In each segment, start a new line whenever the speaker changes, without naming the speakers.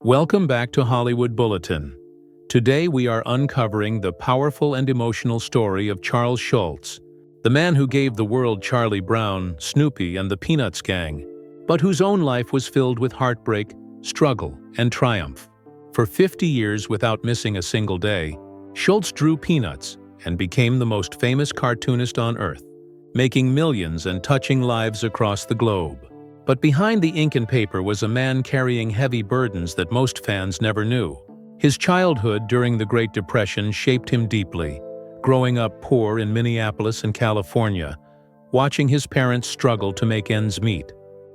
Welcome back to Hollywood Bulletin. Today we are uncovering the powerful and emotional story of Charles Schulz, the man who gave the world Charlie Brown, Snoopy, and the Peanuts gang, but whose own life was filled with heartbreak, struggle, and triumph. For 50 years without missing a single day, Schulz drew Peanuts and became the most famous cartoonist on Earth, making millions and touching lives across the globe. But behind the ink and paper was a man carrying heavy burdens that most fans never knew. His childhood during the Great Depression shaped him deeply, growing up poor in Minneapolis and California, watching his parents struggle to make ends meet.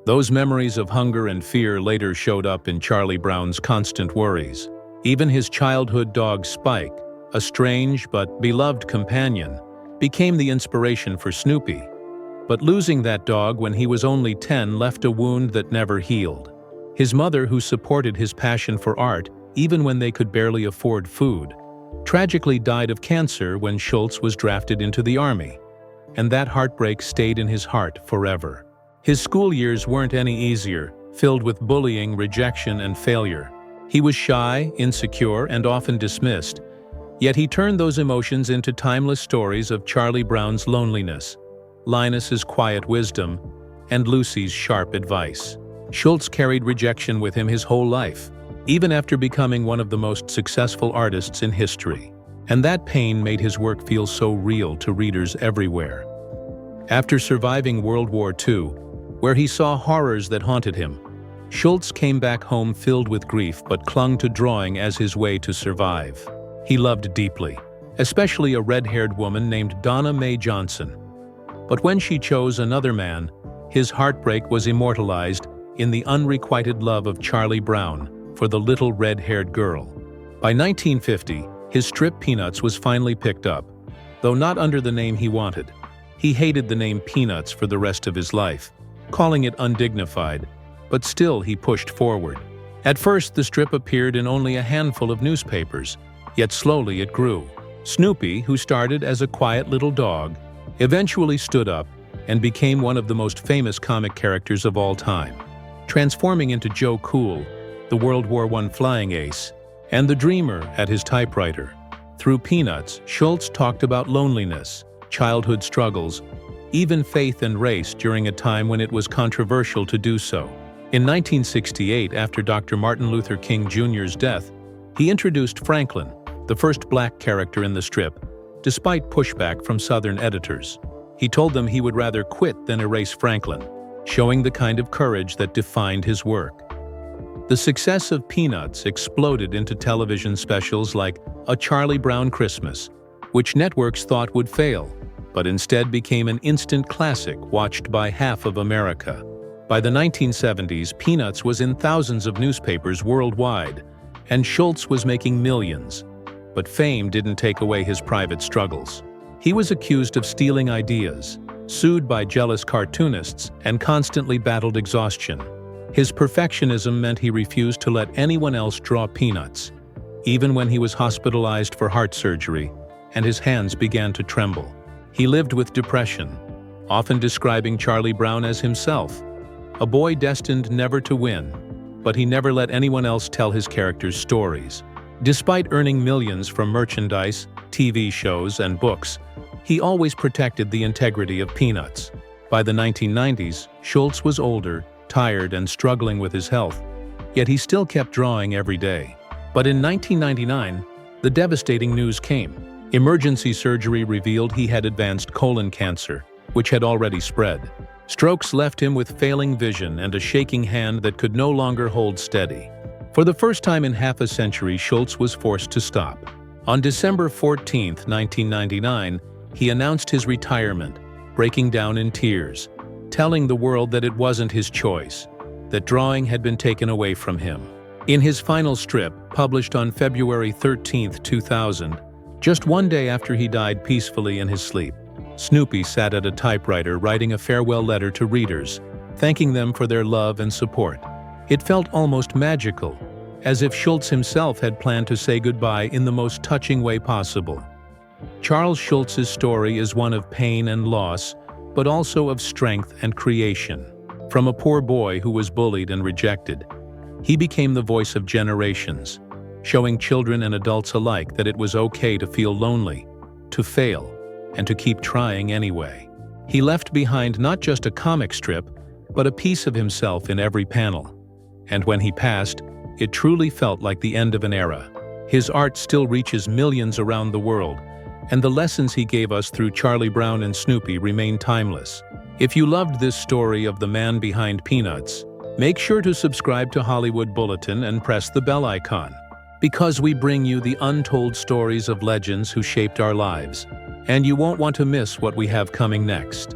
Those memories of hunger and fear later showed up in Charlie Brown's constant worries. Even his childhood dog Spike, a strange but beloved companion, became the inspiration for Snoopy. But losing that dog when he was only 10 left a wound that never healed. His mother, who supported his passion for art even when they could barely afford food, tragically died of cancer when Schulz was drafted into the army, and that heartbreak stayed in his heart forever. His school years weren't any easier, filled with bullying, rejection, and failure. He was shy, insecure, and often dismissed, yet he turned those emotions into timeless stories of Charlie Brown's loneliness, Linus's quiet wisdom, and Lucy's sharp advice. Schulz carried rejection with him his whole life, even after becoming one of the most successful artists in history. And that pain made his work feel so real to readers everywhere. After surviving World War II, where he saw horrors that haunted him, Schulz came back home filled with grief but clung to drawing as his way to survive. He loved deeply, especially a red-haired woman named Donna Mae Johnson. But when she chose another man, his heartbreak was immortalized in the unrequited love of Charlie Brown for the little red-haired girl. By 1950, his strip Peanuts was finally picked up, though not under the name he wanted. He hated the name Peanuts for the rest of his life, calling it undignified, but still he pushed forward. At first, the strip appeared in only a handful of newspapers, yet slowly it grew. Snoopy, who started as a quiet little dog, eventually stood up and became one of the most famous comic characters of all time, transforming into Joe Cool, the World War I flying ace, and the dreamer at his typewriter. Through Peanuts, Schulz talked about loneliness, childhood struggles, even faith and race during a time when it was controversial to do so. In 1968, after Dr. Martin Luther King Jr.'s death, he introduced Franklin, the first black character in the strip, despite pushback from Southern editors. He told them he would rather quit than erase Franklin, showing the kind of courage that defined his work. The success of Peanuts exploded into television specials like A Charlie Brown Christmas, which networks thought would fail, but instead became an instant classic watched by half of America. By the 1970s, Peanuts was in thousands of newspapers worldwide, and Schulz was making millions. But fame didn't take away his private struggles. He was accused of stealing ideas, sued by jealous cartoonists, and constantly battled exhaustion. His perfectionism meant he refused to let anyone else draw Peanuts, even when he was hospitalized for heart surgery, and his hands began to tremble. He lived with depression, often describing Charlie Brown as himself, a boy destined never to win, but he never let anyone else tell his character's stories. Despite earning millions from merchandise, TV shows, and books, he always protected the integrity of Peanuts. By the 1990s, Schulz was older, tired, and struggling with his health, yet he still kept drawing every day. But in 1999, the devastating news came. Emergency surgery revealed he had advanced colon cancer, which had already spread. Strokes left him with failing vision and a shaking hand that could no longer hold steady. For the first time in half a century, Schulz was forced to stop. On December 14, 1999, he announced his retirement, breaking down in tears, telling the world that it wasn't his choice, that drawing had been taken away from him. In his final strip, published on February 13, 2000, just one day after he died peacefully in his sleep, Snoopy sat at a typewriter writing a farewell letter to readers, thanking them for their love and support. It felt almost magical, as if Schulz himself had planned to say goodbye in the most touching way possible. Charles Schulz's story is one of pain and loss, but also of strength and creation. From a poor boy who was bullied and rejected, He became the voice of generations, showing children and adults alike that it was okay to feel lonely, to fail, and to keep trying anyway. He left behind not just a comic strip, but a piece of himself in every panel. And when he passed, it truly felt like the end of an era. His art still reaches millions around the world, and the lessons he gave us through Charlie Brown and Snoopy remain timeless. If you loved this story of the man behind Peanuts, make sure to subscribe to Hollywood Bulletin and press the bell icon, because we bring you the untold stories of legends who shaped our lives, and you won't want to miss what we have coming next.